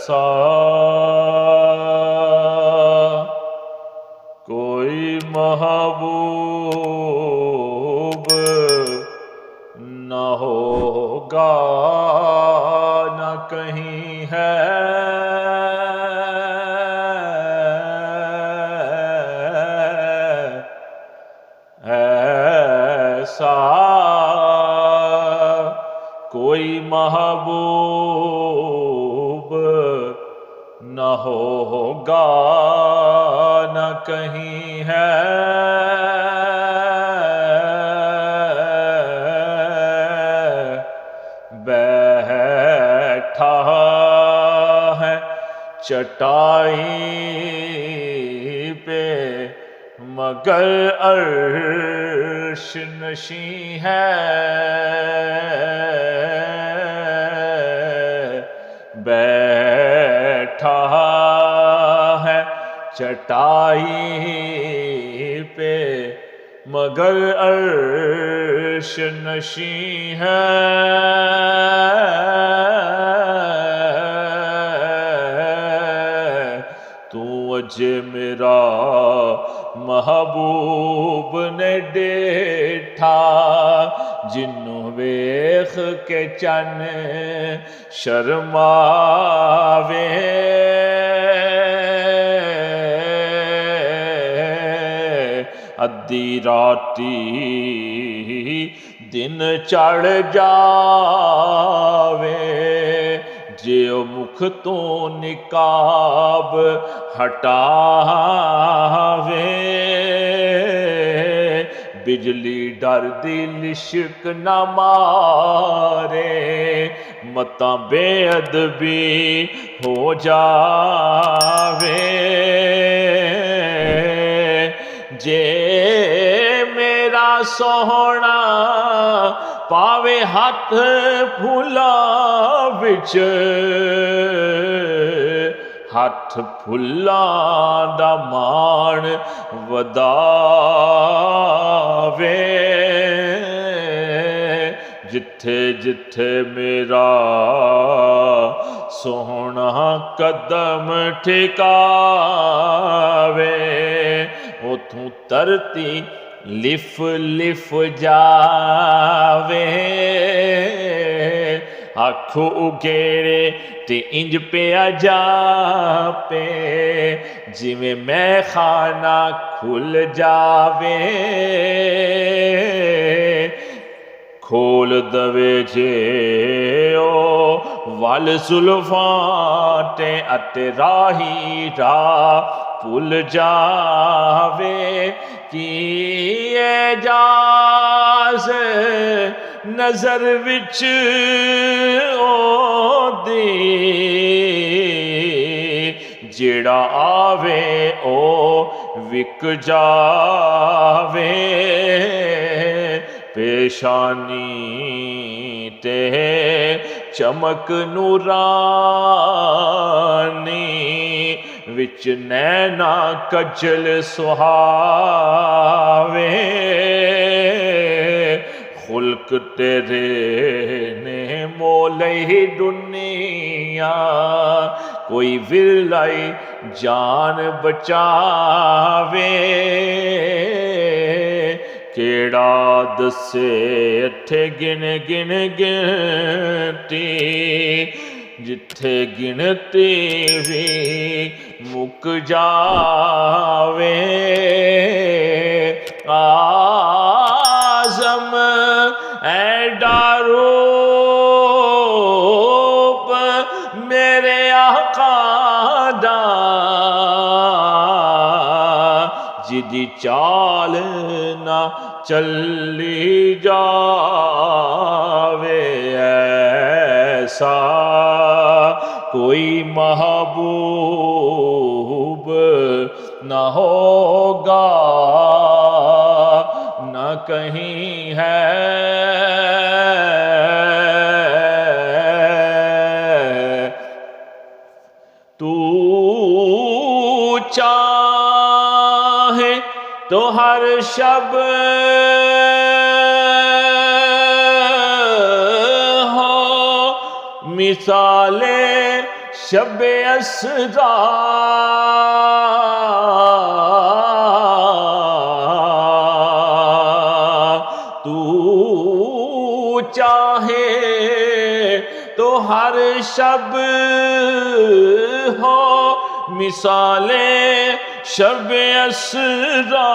ایسا کوئی محبوب نہ ہوگا نہ کہیں ہے ایسا کوئی محبوب نہ ہوگا نہ کہیں ہے بیٹھا ہے چٹائی پہ مگر عرش نشیں ہے بیٹھا ہے چٹائی پہ مگر عرش نشیں ہے تو اجے میرا محبوب نے ڈیٹھا جنوں ویخ کے چن شرماوے ادھی راتی دن چڑھ جاوے جیو مکھ تو نقاب ہٹاوے بجلی ڈر دی لشک نہ مارے متاں بے ادبی ہو جاوے جے میرا سوہنا پاوے ہاتھ پھلاں وچ ہاتھ پھلاں دا مان وداوے جتھے جتھے میرا سوہنا قدم ٹھکاوے اتھوں ترتی لف لف جاوے آنکھوں اگیڑے تے انج پیا جا پے جویں میں خانہ کھل جاوے کھول دوے جے او وال زلفاں تے اتے راہی راہ پل جاوے کی اعجاز نظر وچ او دی جیڑا آوے او وک جاوے پیشانی تے چمک نورانی وچ نینا کجل سہاوے خلق تیرے نے مولئی دنیا کوئی ورلائی جان بچاوے کیڑا دسے اٹھے گن گن گنتی جتھے گنتی بھی مک جاوے آزم ایڈا روپ میرے آقا دا جدی چال نہ چلی جاوے ایسا کوئی محبوب نہ ہوگا نہ کہیں ہے تو چاہے تو ہر شب ہو مثال شب اسرا تو چاہے تو ہر شب ہو مثال شب اسرا،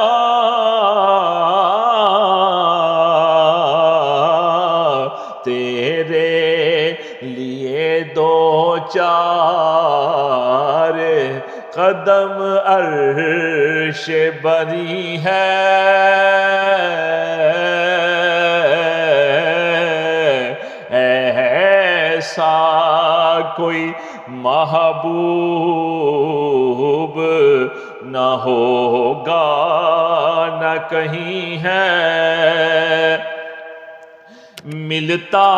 تیرے لیے دو چار قدم عرش بری ہے، ایسا کوئی محبوب نہ ہوگا نہ کہیں ہے، ملتا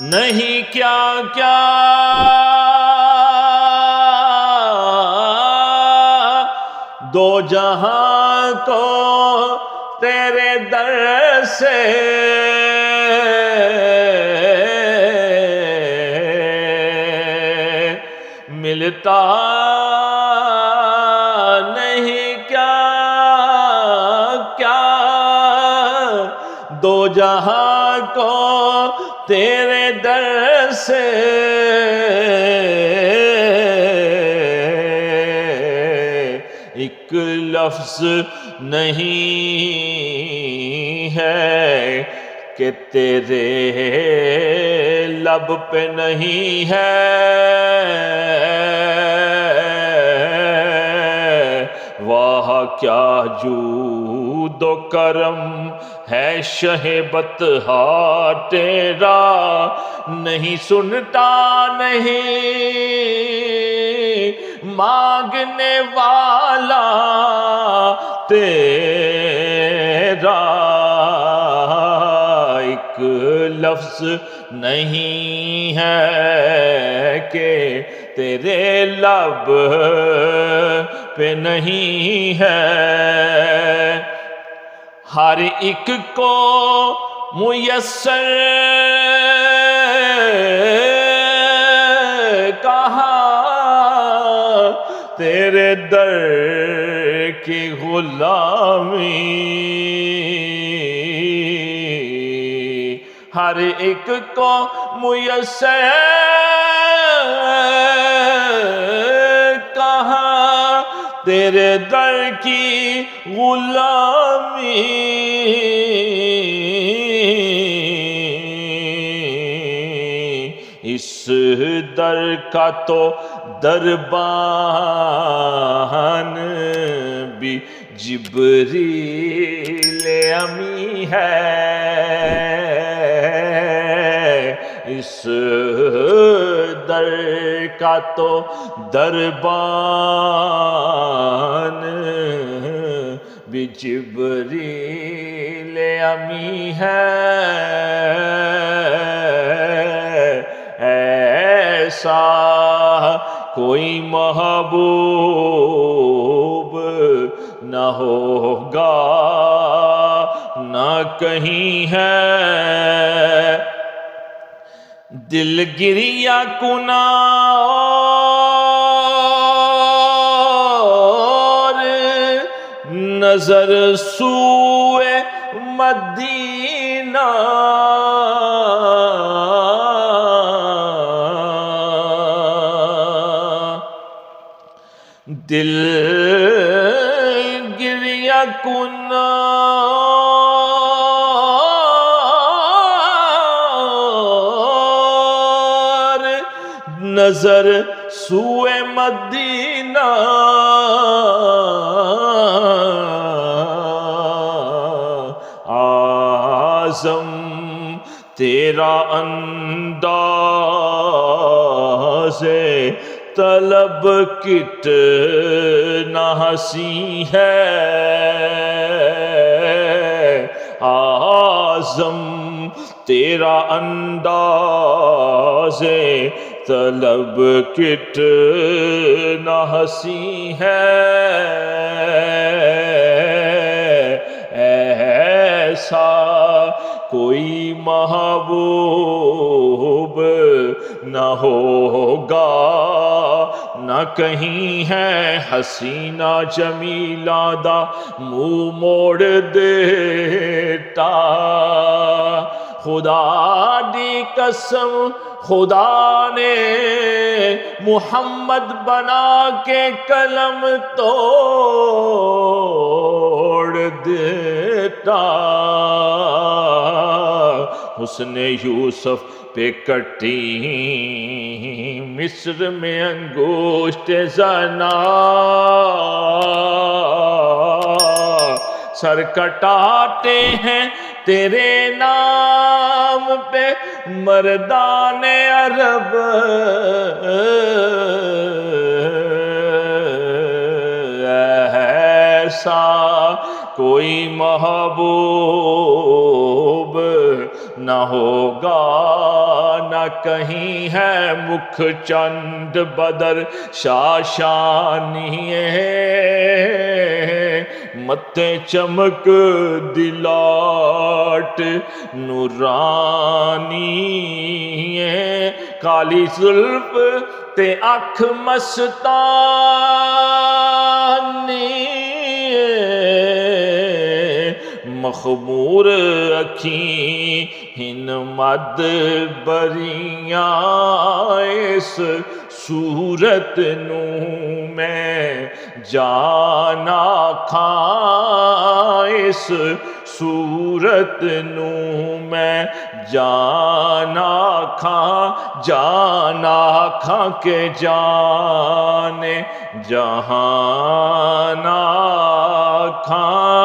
نہیں کیا کیا دو جہاں کو تیرے در سے، ملتا نہیں کیا کیا دو جہاں کو تیرے در سے، ایک لفظ نہیں ہے کہ تیرے لب پہ نہیں ہے، واہ کیا جود و کرم ہے شہ بطحا تیرا، نہیں سنتا نہیں مانگنے والا تیرا، ایک لفظ نہیں ہے کہ تیرے لب پہ نہیں ہے، ہر ایک کو میسر کہا تیرے در کی غلامی، ہر ایک کو میسر کہا تیرے در کی غلامی، اس در کا تو دربان بھی جبریل امی ہے، اس در کا تو دربان بھی جبریل امی ہے، ایسا کوئی محبوب نہ ہوگا نہ کہیں ہے، دل گریہ کنا اور نظر سوئے مدینہ، دل گریہ کنا اور نظر سوئے مدینہ، اعظم تیرا انداز طلب کتنا حسین ہے، اعظم تیرا انداز طلب کتنا حسین ہے، ایسا کوئی محبوب نہ ہوگا، نہ کہیں ہے حسینہ جمیلہ دا منہ موڑ دیتا۔ خدا دی قسم خدا نے محمد بنا کے قلم توڑ دیتا۔ حسن یوسف پہ کٹی مصر میں انگشت زنا، سر کٹاتے ہیں تیرے نام پہ مردان عرب، ایسا کوئی محبوب نہ ہوگا، نہ کہیں ہے مکھ چند بدر شاشانی ہے، متے چمک دلاٹ نورانی ہے، کالی زلف تے اکھ مستانی مخمور اکھیں ہن مد بریاں، اس صورت نو میں جانا کھاں، اس صورت نو میں جانا کھاں، جانا کھاں کے جانے جہانا کھاں،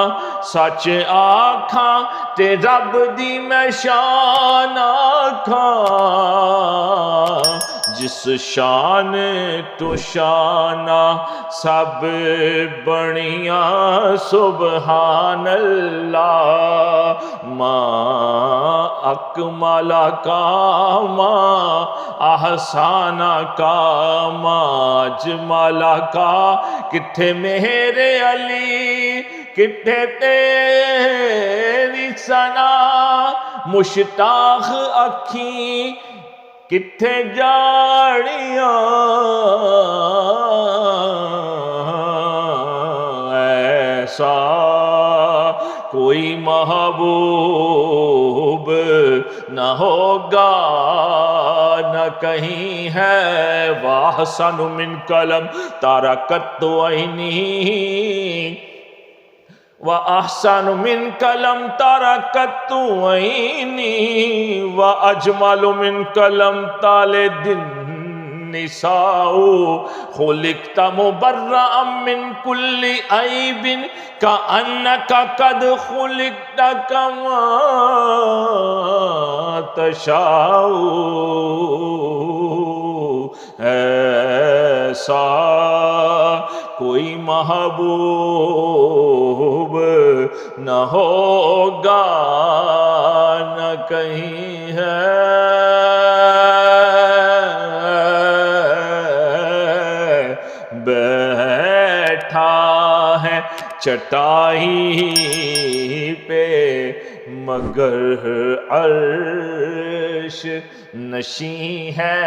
سچ آکھاں تے رب دی میں شان آکھاں، جس شان تو شانہ سب بنیاں سبحان اللہ، ماں اکمل کا ماں احسان کا ماں اجمل کا، کتھے میرے علی کتھے تیری ثنا، مشتاق اکھیں کتھے جاڑیاں، ایسا کوئی محبوب نہ ہوگا، نہ کہیں ہے، وَأَحْسَنُ مِنْ قلم تارکت عینی، وَأَحْسَنُ مِنْ قلم تارکت عینی، وَأَجْمَلُ مِنْ قلم طالد النساء، خلقت مبرأ من كل عیب كأنك قد خلقت كما تشاء، ایسا کوئی محبوب نہ ہوگا، نہ کہیں ہے، بیٹھا ہے چٹائی پہ مگر عرش نشیں ہے،